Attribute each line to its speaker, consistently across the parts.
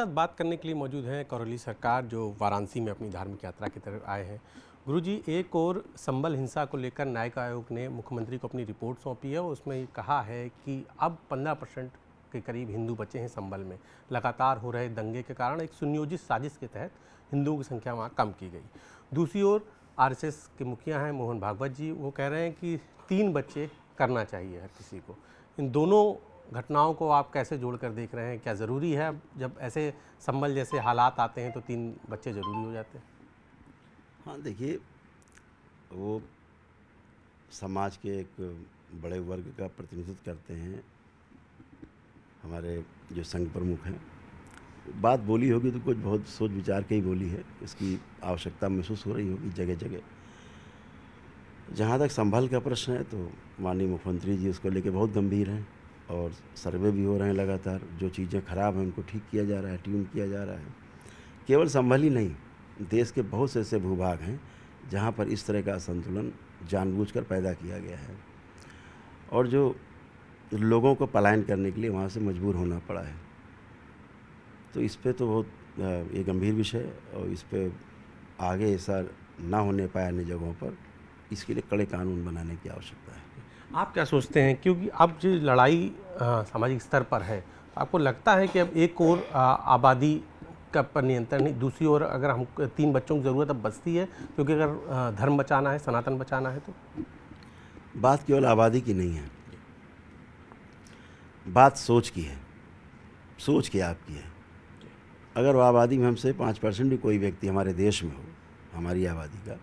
Speaker 1: साथ बात करने के लिए मौजूद हैं करौली सरकार, जो वाराणसी में अपनी धार्मिक यात्रा की तरफ आए हैं। गुरुजी, एक और संबल हिंसा को लेकर न्यायिक आयोग ने मुख्यमंत्री को अपनी रिपोर्ट सौंपी है और उसमें ये कहा है कि अब 15% के करीब हिंदू बचे हैं संबल में। लगातार हो रहे दंगे के कारण एक सुनियोजित साजिश के तहत हिंदुओं की संख्या वहाँ कम की गई। दूसरी ओर आरएसएस के मुखिया हैं मोहन भागवत जी, वो कह रहे हैं कि 3 बच्चे करना चाहिए हर किसी को। इन दोनों घटनाओं को आप कैसे जोड़कर देख रहे हैं? क्या ज़रूरी है जब ऐसे संभल जैसे हालात आते हैं तो 3 बच्चे ज़रूरी हो जाते हैं?
Speaker 2: हाँ, देखिए, वो समाज के एक बड़े वर्ग का प्रतिनिधित्व करते हैं, हमारे जो संघ प्रमुख हैं। बात बोली होगी तो कुछ बहुत सोच विचार के ही बोली है, इसकी आवश्यकता महसूस हो रही होगी जगह जगह। जहाँ तक संभल का प्रश्न है तो माननीय मुख्यमंत्री जी उसको लेके बहुत गंभीर हैं और सर्वे भी हो रहे हैं लगातार। जो चीज़ें खराब हैं उनको ठीक किया जा रहा है, ट्यून किया जा रहा है। केवल संभल ही नहीं, देश के बहुत से ऐसे भूभाग हैं जहाँ पर इस तरह का असंतुलन जानबूझकर पैदा किया गया है और जो लोगों को पलायन करने के लिए वहाँ से मजबूर होना पड़ा है। तो इस पे तो बहुत ये गंभीर विषय है और इस पे आगे ऐसा ना होने पाए अन्य जगहों पर, इसके लिए कड़े कानून बनाने की आवश्यकता है।
Speaker 1: आप क्या सोचते हैं, क्योंकि अब जो लड़ाई सामाजिक स्तर पर है, तो आपको लगता है कि अब एक और आबादी का पर नियंत्रण नहीं, दूसरी ओर अगर हम 3 बच्चों की ज़रूरत अब बचती है, क्योंकि अगर धर्म बचाना है, सनातन बचाना है तो?
Speaker 2: बात केवल आबादी की नहीं है, बात सोच की है। सोच की आपकी है। अगर वो आबादी में हमसे 5% भी कोई व्यक्ति हमारे देश में हो, हमारी आबादी का,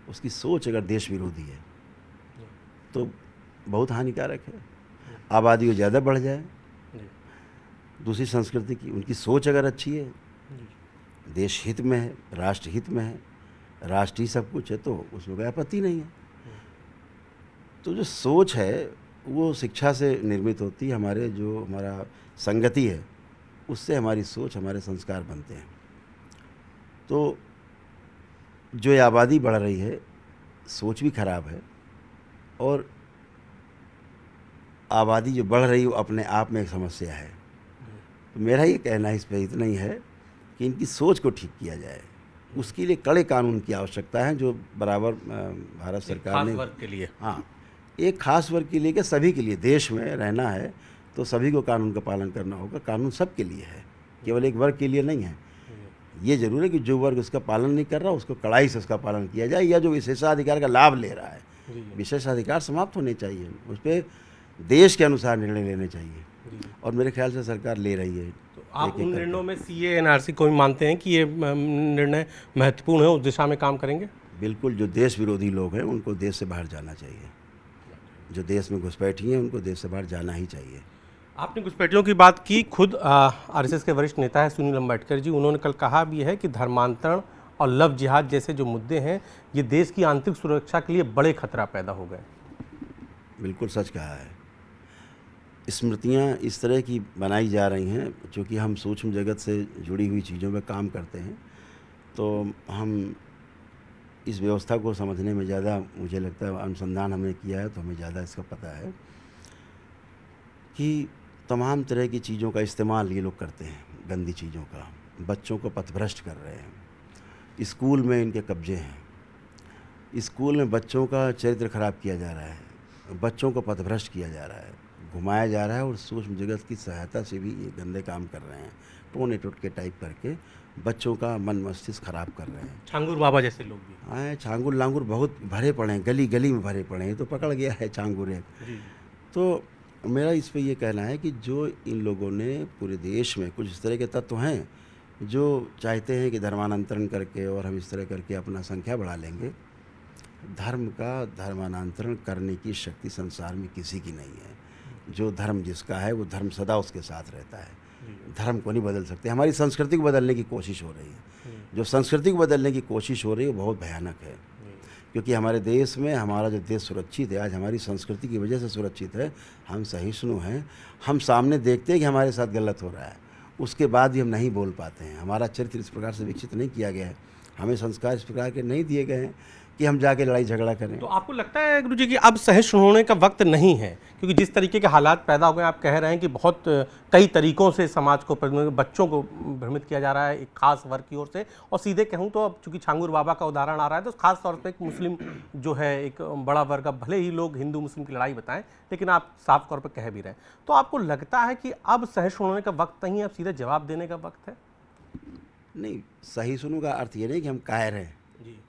Speaker 2: उसकी सोच अगर देश विरोधी है तो बहुत हानिकारक है। आबादी को ज़्यादा बढ़ जाए, दूसरी संस्कृति की, उनकी सोच अगर अच्छी है, देश हित में है, राष्ट्र हित में है, राष्ट्र ही सब कुछ है, तो उसमें कोई आपत्ति नहीं है। तो जो सोच है वो शिक्षा से निर्मित होती है। हमारे जो हमारा संगति है उससे हमारी सोच, हमारे संस्कार बनते हैं। तो जो ये आबादी बढ़ रही है, सोच भी खराब है और आबादी जो बढ़ रही है वो अपने आप में एक समस्या है। तो मेरा ये कहना इस पर इतना ही है कि इनकी सोच को ठीक किया जाए। उसके लिए कड़े कानून की आवश्यकता है, जो बराबर भारत सरकार ने,
Speaker 1: वर्ग के लिए,
Speaker 2: हाँ, एक खास वर्ग के लिए कि सभी के लिए देश में रहना है तो सभी को कानून का पालन करना होगा। कानून सबके लिए है, केवल एक वर्ग के लिए नहीं है। ये जरूर है कि जो वर्ग उसका पालन नहीं कर रहा उसको कड़ाई से उसका पालन किया जाए, या जो विशेषाधिकार का लाभ ले रहा है, विशेषाधिकार समाप्त होने चाहिए, उस पर देश के अनुसार निर्णय लेने चाहिए और मेरे ख्याल से सरकार ले रही है।
Speaker 1: तो आप उन निर्णयों में सीए एनआरसी को भी मानते हैं कि ये निर्णय महत्वपूर्ण है, उस दिशा में काम करेंगे?
Speaker 2: बिल्कुल, जो देश विरोधी लोग हैं उनको देश से बाहर जाना चाहिए। जो देश में घुसपैठी हैं उनको देश से बाहर जाना ही चाहिए।
Speaker 1: आपने घुसपैठियों की बात की, खुद आरएसएस के वरिष्ठ नेता है सुनील अंबेडकर जी, उन्होंने कल कहा भी है कि धर्मांतरण और लव जिहाद जैसे जो मुद्दे हैं ये देश की आंतरिक सुरक्षा के लिए बड़े खतरा पैदा हो गए।
Speaker 2: बिल्कुल सच कहा है। स्मृतियाँ इस तरह की बनाई जा रही हैं, चूँकि हम सूक्ष्म जगत से जुड़ी हुई चीज़ों में काम करते हैं तो हम इस व्यवस्था को समझने में ज़्यादा, मुझे लगता है अनुसंधान हमने किया है तो हमें ज़्यादा इसका पता है कि तमाम तरह की चीज़ों का इस्तेमाल ये लोग करते हैं, गंदी चीज़ों का। बच्चों को पथभ्रष्ट कर रहे हैं, स्कूल में इनके कब्जे हैं, स्कूल में बच्चों का चरित्र खराब किया जा रहा है, बच्चों को पथभ्रष्ट किया जा रहा है, घुमाया जा रहा है और सूक्ष्म जगत की सहायता से भी ये गंदे काम कर रहे हैं। टोने टोटके टाइप करके बच्चों का मन मस्तिष्क खराब कर रहे हैं।
Speaker 1: छांगुर बाबा जैसे लोग भी
Speaker 2: हाँ, छांगुर लांगुर बहुत भरे पड़े हैं, गली गली में भरे पड़े हैं, तो पकड़ गया है छांगुर एक। तो मेरा इस पे ये कहना है कि जो इन लोगों ने पूरे देश में कुछ इस तरह के तत्व हैं जो चाहते हैं कि धर्मांतरण करके और हम इस तरह करके अपना संख्या बढ़ा लेंगे। धर्म का धर्मांतरण करने की शक्ति संसार में किसी की नहीं है। जो धर्म जिसका है वो धर्म सदा उसके साथ रहता है। धर्म को नहीं बदल सकते। हमारी संस्कृति को बदलने की कोशिश हो रही है। जो संस्कृति को बदलने की कोशिश हो रही है वो बहुत भयानक है, क्योंकि हमारे देश में, हमारा जो देश सुरक्षित है आज हमारी संस्कृति की वजह से सुरक्षित है। हम सहिष्णु हैं, हम सामने देखते हैं कि हमारे साथ गलत हो रहा है, उसके बाद भी हम नहीं बोल पाते हैं। हमारा चरित्र इस प्रकार से विकसित नहीं किया गया है, हमें संस्कार इस प्रकार के नहीं दिए गए हैं कि हम जाके लड़ाई झगड़ा करें।
Speaker 1: तो आपको लगता है गुरु जी कि अब सहिष्णु होने का वक्त नहीं है, क्योंकि जिस तरीके के हालात पैदा हो गए, आप कह रहे हैं कि बहुत कई तरीकों से समाज को, बच्चों को भ्रमित किया जा रहा है एक खास वर्ग की ओर से, और सीधे कहूँ तो अब चूंकि छांगुर बाबा का उदाहरण आ रहा है तो खास तौर पर एक मुस्लिम जो है एक बड़ा वर्ग, अब भले ही लोग हिंदू मुस्लिम की लड़ाई बताएं, लेकिन आप साफ तौर पर कह भी रहे हैं। तो आपको लगता है कि अब सहिष्णु होने का वक्त नहीं है, अब सीधे जवाब देने का वक्त है?
Speaker 2: नहीं, सहिष्णु का अर्थ ये नहीं कि हम कायर हैं,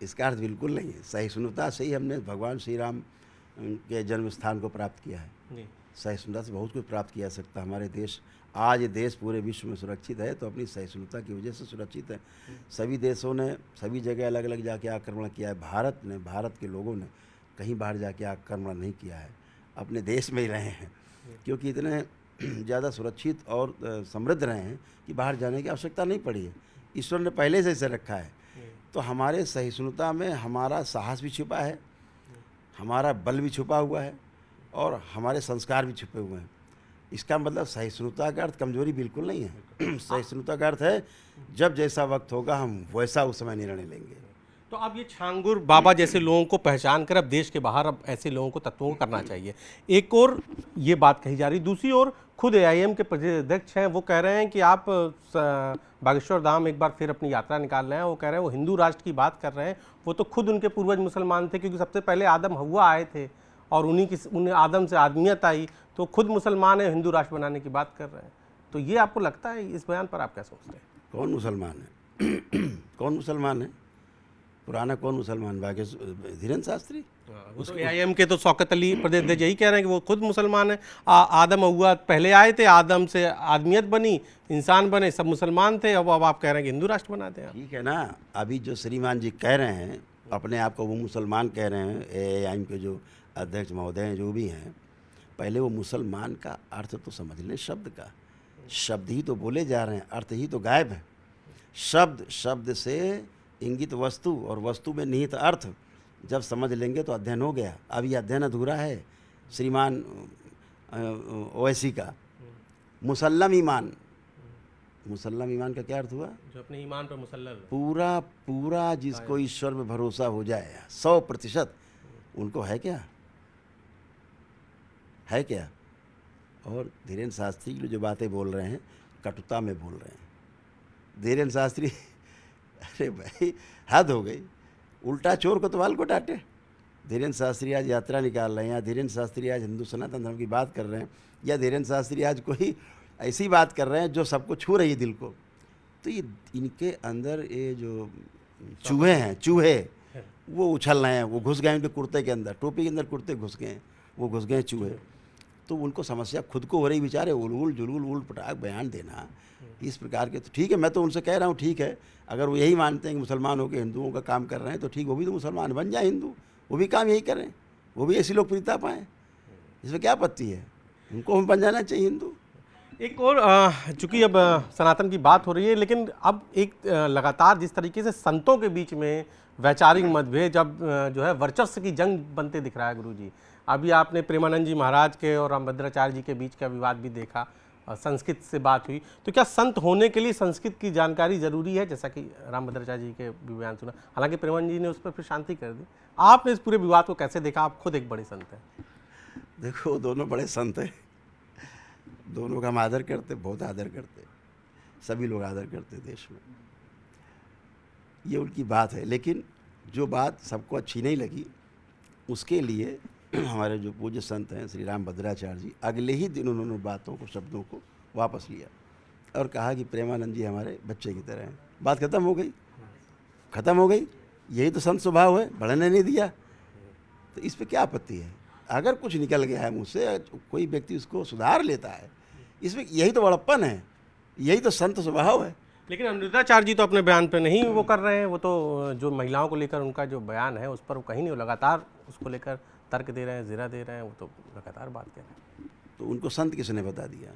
Speaker 2: इसका अर्थ बिल्कुल नहीं है। सहिष्णुता से ही हमने भगवान श्री राम के जन्म स्थान को प्राप्त किया है। सहिष्णुता से बहुत कुछ प्राप्त किया जा सकता है। हमारे देश, आज ये देश पूरे विश्व में सुरक्षित है तो अपनी सहिष्णुता की वजह से सुरक्षित है। सभी देशों ने सभी जगह अलग अलग जाके आक्रमण किया है, भारत के लोगों ने कहीं बाहर जाके आक्रमण नहीं किया है, अपने देश में ही रहे हैं, क्योंकि इतने ज़्यादा सुरक्षित और समृद्ध रहे हैं कि बाहर जाने की आवश्यकता नहीं पड़ी है। ईश्वर ने पहले से इसे रखा है। तो हमारे सहिष्णुता में हमारा साहस भी छुपा है, हमारा बल भी छुपा हुआ है और हमारे संस्कार भी छुपे हुए हैं। इसका मतलब सहिष्णुता का अर्थ कमजोरी बिल्कुल नहीं है। सहिष्णुता का अर्थ है जब जैसा वक्त होगा हम वैसा उस समय निर्णय लेंगे।
Speaker 1: तो अब ये छांगुर बाबा जैसे लोगों को पहचान कर अब देश के बाहर अब ऐसे लोगों को, तत्वों को करना चाहिए। एक और ये बात कही जा रही, दूसरी ओर खुद AIM के प्रदेश अध्यक्ष हैं, वो कह रहे हैं कि आप बागेश्वर धाम एक बार फिर अपनी यात्रा निकाल रहे हैं। वो कह रहे हैं वो हिंदू राष्ट्र की बात कर रहे हैं, वो तो खुद उनके पूर्वज मुसलमान थे, क्योंकि सबसे पहले आदम हव्वा आए थे और उन्हें आदम से आदमियत आई, तो खुद मुसलमान है, हिंदू राष्ट्र बनाने की बात कर रहे हैं। तो ये आपको लगता है, इस बयान पर आप क्या सोचते हैं?
Speaker 2: कौन मुसलमान है? कौन मुसलमान है? पुराना कौन मुसलमान? धीरेन्द्र शास्त्री।
Speaker 1: वो तो AIM के तो शौकत अली प्रदेश अध्यक्ष यही कह रहे हैं कि वो खुद मुसलमान है। आदम हव्वा पहले आए थे, आदम से आदमियत बनी, इंसान बने, सब मुसलमान थे, अब आप कह रहे हैं कि हिंदू राष्ट्र बनाते हैं।
Speaker 2: ठीक है ना, अभी जो श्रीमान जी कह रहे हैं अपने आप को वो मुसलमान कह रहे हैं, AIM के जो अध्यक्ष महोदय हैं जो भी हैं, पहले वो मुसलमान का अर्थ तो समझ लें शब्द का। शब्द ही तो बोले जा रहे हैं, अर्थ ही तो गायब है। शब्द से इंगित वस्तु और वस्तु में निहित अर्थ जब समझ लेंगे तो अध्ययन हो गया। अब ये अध्ययन अधूरा है। श्रीमान ओवैसी का मुसल्लम ईमान का क्या अर्थ हुआ?
Speaker 1: जो अपने ईमान पर मुसल्लम,
Speaker 2: पूरा जिसको ईश्वर में भरोसा हो जाए 100%, उनको है क्या? और धीरेन्द्र शास्त्री जो बातें बोल रहे हैं कटुता में बोल रहे हैं। धीरेन्द्र शास्त्री, अरे भाई हद हो गई, उल्टा चोर को तो बाल को डांटे। धीरेन्द्र शास्त्री आज यात्रा निकाल रहे हैं, या धीरेन्द्र शास्त्री आज हिंदू सनातन धर्म की बात कर रहे हैं, या धीरेन्द्र शास्त्री आज कोई ऐसी बात कर रहे हैं जो सबको छू रही है दिल को। तो ये इनके अंदर ये जो चूहे वो उछल रहे हैं, वो घुस गए उनके कुर्ते के अंदर, टोपी के अंदर कुर्ते घुस गए, वो घुस गए चूहे। तो उनको समस्या खुद को हो रही, बेचारे उल जुलूल उल पटाख बयान देना इस प्रकार के। तो ठीक है, मैं तो उनसे कह रहा हूँ, ठीक है, अगर वो यही मानते हैं कि मुसलमान होकर हिंदुओं का काम कर रहे हैं तो ठीक, वो भी तो मुसलमान बन जाए हिंदू, वो भी काम यही करें, वो भी ऐसी लोकप्रियता पाएँ, इसमें क्या आपत्ति है? उनको हम बन जाना चाहिए हिंदू।
Speaker 1: एक और चूंकि अब सनातन की बात हो रही है, लेकिन अब एक लगातार जिस तरीके से संतों के बीच में वैचारिक मतभेद जब जो है वर्चस्व की जंग बनते दिख रहा है गुरुजी। अभी आपने प्रेमानंद जी महाराज के और रामभद्राचार्य जी के बीच का विवाद भी देखा, संस्कृत से बात हुई। तो क्या संत होने के लिए संस्कृत की जानकारी जरूरी है, जैसा कि रामभद्राचार्य जी के बयान सुना? हालांकि प्रेमानंद जी ने उस पर फिर शांति कर दी। आपने इस पूरे विवाद को कैसे देखा? आप खुद एक बड़े संत हैं।
Speaker 2: देखो, दोनों बड़े संत हैं, दोनों का हम आदर करते, बहुत आदर करते, सभी लोग आदर करते देश में, ये उनकी बात है। लेकिन जो बात सबको अच्छी नहीं लगी, उसके लिए हमारे जो पूज्य संत हैं श्री रामभद्राचार्य जी, अगले ही दिन उन्होंने बातों को, शब्दों को वापस लिया और कहा कि प्रेमानंद जी हमारे बच्चे की तरह हैं। बात खत्म हो गई। यही तो संत स्वभाव है, बढ़ने नहीं दिया। तो इस पर क्या आपत्ति है? अगर कुछ निकल गया है मुझसे, कोई व्यक्ति उसको सुधार लेता है, इसमें यही तो बड़प्पन है, यही तो संत स्वभाव है।
Speaker 1: लेकिन अमृताचार्य जी तो अपने बयान पे नहीं वो कर रहे हैं, वो तो जो महिलाओं को लेकर उनका जो बयान है उस पर वो कहीं नहीं, लगातार उसको लेकर तर्क दे रहे हैं, ज़िरा दे रहे हैं, वो तो लगातार बात कर रहे हैं।
Speaker 2: तो उनको संत किसने बता दिया?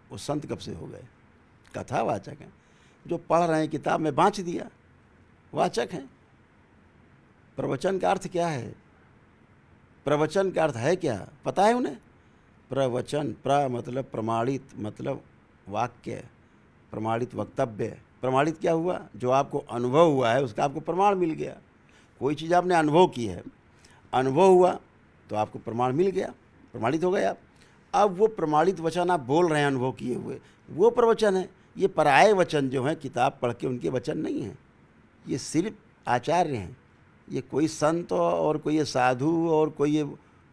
Speaker 2: वो संत कब से हो गए? कथावाचक हैं, जो पढ़ रहे हैं किताब में बाँच दिया, वाचक हैं। प्रवचन का अर्थ क्या है? प्रवचन का अर्थ है क्या पता है उन्हें? प्रवचन, मतलब प्रमाणित, मतलब वाक्य, प्रमाणित वक्तव्य। प्रमाणित क्या हुआ? जो आपको अनुभव हुआ है उसका आपको प्रमाण मिल गया। कोई चीज़ आपने अनुभव की है, अनुभव हुआ तो आपको प्रमाण मिल गया, प्रमाणित हो गए आप। अब वो प्रमाणित वचन आप बोल रहे हैं अनुभव किए हुए, वो प्रवचन है। ये पराये वचन जो हैं किताब पढ़ के उनके वचन नहीं हैं, ये सिर्फ आचार्य हैं। ये कोई संत और कोई ये साधु और कोई ये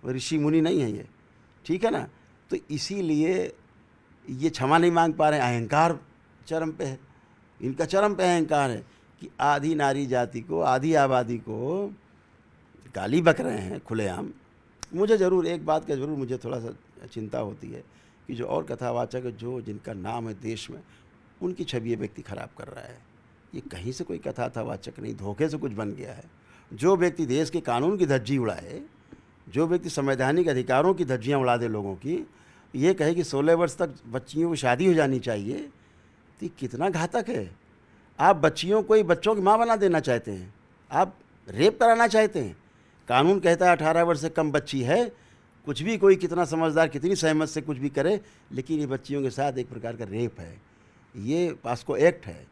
Speaker 2: ऋषि मुनि नहीं है ये, ठीक है ना। तो इसीलिए ये क्षमा नहीं मांग पा रहे हैं, अहंकार चरम पे है, इनका चरम पे अहंकार है कि आधी नारी जाति को, आधी आबादी को गाली बक रहे हैं खुलेआम। मुझे ज़रूर एक बात का ज़रूर मुझे थोड़ा सा चिंता होती है कि जो और कथावाचक जो जिनका नाम है देश में, उनकी छवि ये व्यक्ति खराब कर रहा है। ये कहीं से कोई कथावाचक नहीं, धोखे से कुछ बन गया है। जो व्यक्ति देश के कानून की धज्जी उड़ाए, जो व्यक्ति संवैधानिक अधिकारों की धज्जियाँ उड़ा दे लोगों की, ये कहे कि 16 वर्ष तक बच्चियों की शादी हो जानी चाहिए, तो ये कितना घातक है। आप बच्चियों को ही बच्चों की माँ बना देना चाहते हैं, आप रेप कराना चाहते हैं। कानून कहता है 18 वर्ष से कम बच्ची है, कुछ भी कोई कितना समझदार कितनी सहमत से कुछ भी करे, लेकिन ये बच्चियों के साथ एक प्रकार का रेप है। ये पास्को एक्ट है,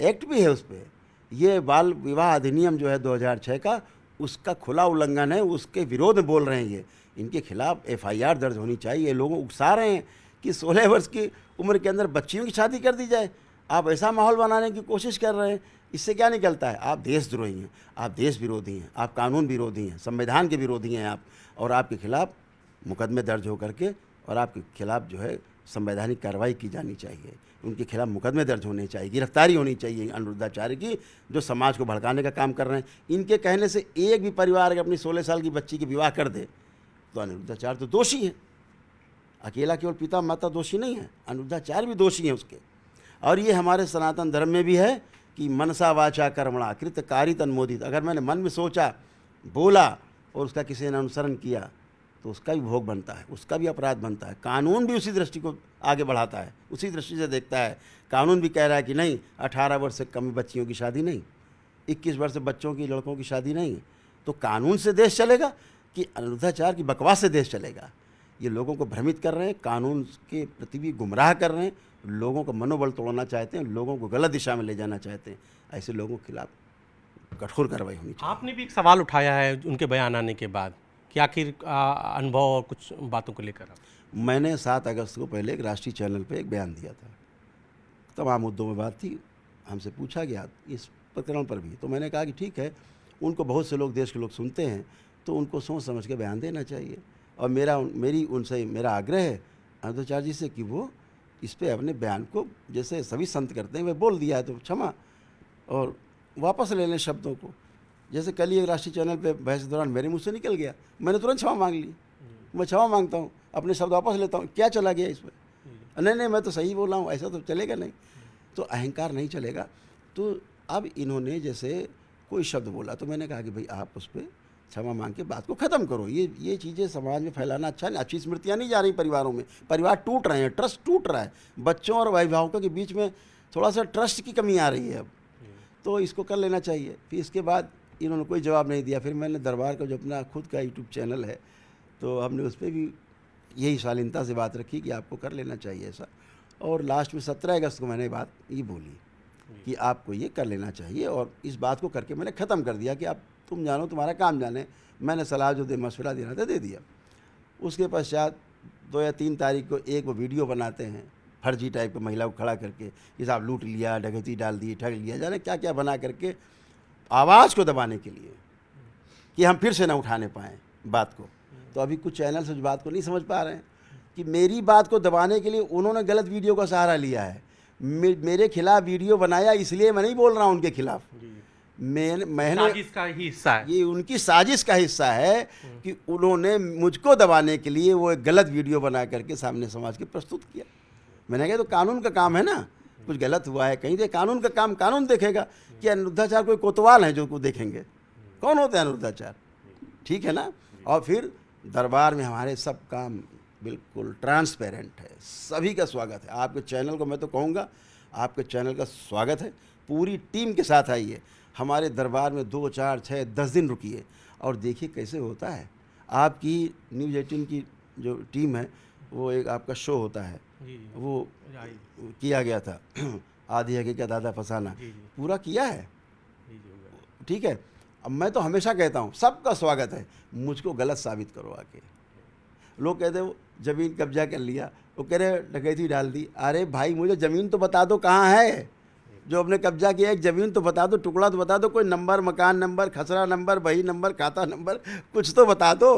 Speaker 2: एक्ट भी है उस पर। ये बाल विवाह अधिनियम जो है 2006 का, उसका खुला उल्लंघन है, उसके विरोध में बोल रहे हैं ये। इनके खिलाफ FIR दर्ज होनी चाहिए। ये लोगों उकसा रहे हैं कि 16 वर्ष की उम्र के अंदर बच्चियों की शादी कर दी जाए। आप ऐसा माहौल बनाने की कोशिश कर रहे हैं, इससे क्या निकलता है? आप देशद्रोही हैं, आप देश विरोधी हैं, आप कानून विरोधी हैं, संविधान के विरोधी हैं आप। और आपके खिलाफ मुकदमे दर्ज हो करके और आपके खिलाफ जो है संवैधानिक कार्रवाई की जानी चाहिए। उनके खिलाफ मुकदमे दर्ज होने चाहिए, गिरफ्तारी होनी चाहिए अनिरुद्धाचार्य की, जो समाज को भड़काने का काम कर रहे हैं। इनके कहने से एक भी परिवार अगर अपनी 16 साल की बच्ची की विवाह कर दे तो अनिरुद्धाचार्य तो दोषी है। अकेला केवल पिता माता दोषी नहीं है, अनिरुद्धाचार्य भी दोषी हैं उसके। और ये हमारे सनातन धर्म में भी है कि मनसा वाचा कर्मणा कृत कारित अनुमोदित। अगर मैंने मन में सोचा, बोला और उसका किसी ने अनुसरण किया तो उसका भी भोग बनता है, उसका भी अपराध बनता है। कानून भी उसी दृष्टि को आगे बढ़ाता है, उसी दृष्टि से देखता है। कानून भी कह रहा है कि नहीं, 18 वर्ष से कम बच्चियों की शादी नहीं, 21 वर्ष से बच्चों की लड़कों की शादी नहीं। तो कानून से देश चलेगा कि अनिरुद्धाचार्य की बकवास से देश चलेगा? ये लोगों को भ्रमित कर रहे हैं, कानून के प्रति भी गुमराह कर रहे हैं, लोगों का मनोबल तोड़ना चाहते हैं, लोगों को गलत दिशा में ले जाना चाहते हैं। ऐसे लोगों के खिलाफ कठोर कार्रवाई होनी चाहिए।
Speaker 1: आपने भी एक सवाल उठाया है उनके बयान आने के बाद कि आखिर अनुभव और कुछ बातों को लेकर
Speaker 2: मैंने 7 अगस्त को पहले एक राष्ट्रीय चैनल पे एक बयान दिया था। तमाम मुद्दों में बात थी, हमसे पूछा गया इस प्रकरण पर भी। तो मैंने कहा कि ठीक है, उनको बहुत से लोग, देश के लोग सुनते हैं, तो उनको सोच समझ के बयान देना चाहिए। और मेरी उनसे मेरा आग्रह है अनिरुद्धाचार्य जी से कि वो इस पे अपने बयान को, जैसे सभी संत करते हैं, वे बोल दिया है तो क्षमा, और वापस ले लें शब्दों को। जैसे कल ही एक राष्ट्रीय चैनल पे बहस के दौरान मेरे मुँह से निकल गया, मैंने तुरंत क्षमा मांग ली। मैं क्षमा मांगता हूँ, अपने शब्द वापस लेता हूँ। क्या चला गया इसमें? नहीं, मैं तो सही बोला हूँ, ऐसा तो चलेगा नहीं। तो अहंकार नहीं चलेगा। तो अब इन्होंने जैसे कोई शब्द बोला तो मैंने कहा कि भाई आप उस पर क्षमा मांग के बात को ख़त्म करो। ये चीज़ें समाज में फैलाना अच्छा नहीं। अच्छी स्मृतियाँ नहीं जा रही परिवारों में, परिवार टूट रहे हैं, ट्रस्ट टूट रहा है। बच्चों और अभिभावकों के बीच में थोड़ा सा ट्रस्ट की कमी आ रही है अब, तो इसको कर लेना चाहिए। फिर इसके बाद इन्होंने कोई जवाब नहीं दिया। फिर मैंने दरबार का जो अपना खुद का यूट्यूब चैनल है, तो हमने उस पर भी यही शालीनता से बात रखी कि आपको कर लेना चाहिए ऐसा। और लास्ट में 17 अगस्त को मैंने बात ये बोली कि आपको ये कर लेना चाहिए, और इस बात को करके मैंने ख़त्म कर दिया कि आप तुम जानो, तुम्हारा काम जाने। मैंने सलाह जो मशवरा देना था दे दिया। उसके पश्चात 2 या 3 तारीख को एक वो वीडियो बनाते हैं फर्जी टाइप के, महिला को खड़ा करके कि साहब लूट लिया, डकैती डाल दी, ठग लिया, जाने क्या क्या बना करके आवाज़ को दबाने के लिए कि हम फिर से ना उठाने पाएँ बात को। तो अभी कुछ चैनल उस बात को नहीं समझ पा रहे हैं कि मेरी बात को दबाने के लिए उन्होंने गलत वीडियो का सहारा लिया है। मेरे खिलाफ वीडियो बनाया, इसलिए मैं नहीं बोल रहा हूँ उनके खिलाफ। मैंने
Speaker 1: साजिश का ही हिस्सा है,
Speaker 2: ये उनकी साजिश का हिस्सा है कि उन्होंने मुझको दबाने के लिए वो एक गलत वीडियो बना करके सामने समाज के प्रस्तुत किया। मैंने कहा तो कानून का काम है ना, कुछ गलत हुआ है कहीं दे, कानून का काम कानून देखेगा। कि अनिरुद्धाचार्य कोई कोतवाल हैं जो को देखेंगे? कौन होते हैं अनिरुद्धाचार्य? ठीक है ना। और फिर दरबार में हमारे सब काम बिल्कुल ट्रांसपेरेंट है, सभी का स्वागत है। आपके चैनल को मैं तो कहूँगा, आपके चैनल का स्वागत है। पूरी टीम के साथ आइए हमारे दरबार में, 2, 4, 6, 10 दिन रुकिए और देखिए कैसे होता है। आपकी न्यूज़ 18 की जो टीम है, वो एक आपका शो होता है, वो किया गया था आधी हकीकत आधा फसाना, पूरा किया है, ठीक है। अब मैं तो हमेशा कहता हूँ सबका स्वागत है, मुझको गलत साबित करो आके। लोग कहते वो ज़मीन कब्जा कर लिया, वो कह रहे डकैती डाल दी। अरे भाई मुझे ज़मीन तो बता दो कहाँ है, जो आपने कब्जा किया एक ज़मीन तो बता दो, टुकड़ा तो बता दो, कोई नंबर, मकान नंबर, खसरा नंबर, बही नंबर, खाता नंबर, कुछ तो बता दो,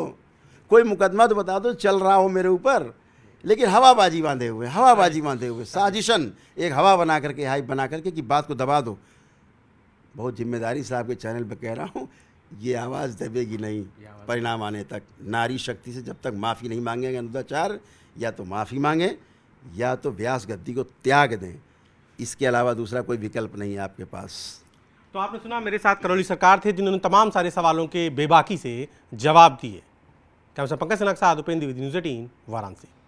Speaker 2: कोई मुकदमा तो बता दो चल रहा हो मेरे ऊपर। लेकिन हवाबाजी बांधे हुए, हवाबाजी बांधे हुए, साजिशन एक हवा बना करके, हाइप बना करके कि बात को दबा दो। बहुत जिम्मेदारी से आपके चैनल पर कह रहा हूँ, ये आवाज़ दबेगी नहीं परिणाम आने तक। नारी शक्ति से जब तक माफ़ी नहीं मांगेंगे अनुदाचार, या तो माफ़ी मांगें या तो व्यास गद्दी को त्याग दें, इसके अलावा दूसरा कोई विकल्प नहीं है आपके पास।
Speaker 1: तो आपने सुना मेरे साथ करौली सरकार थे जिन्होंने तमाम सारे सवालों के बेबाकी से जवाब दिए। कैमरा पंकज सिन्हा के साथ उपेंद्र द्विवेदी, न्यूज़ 18 वाराणसी।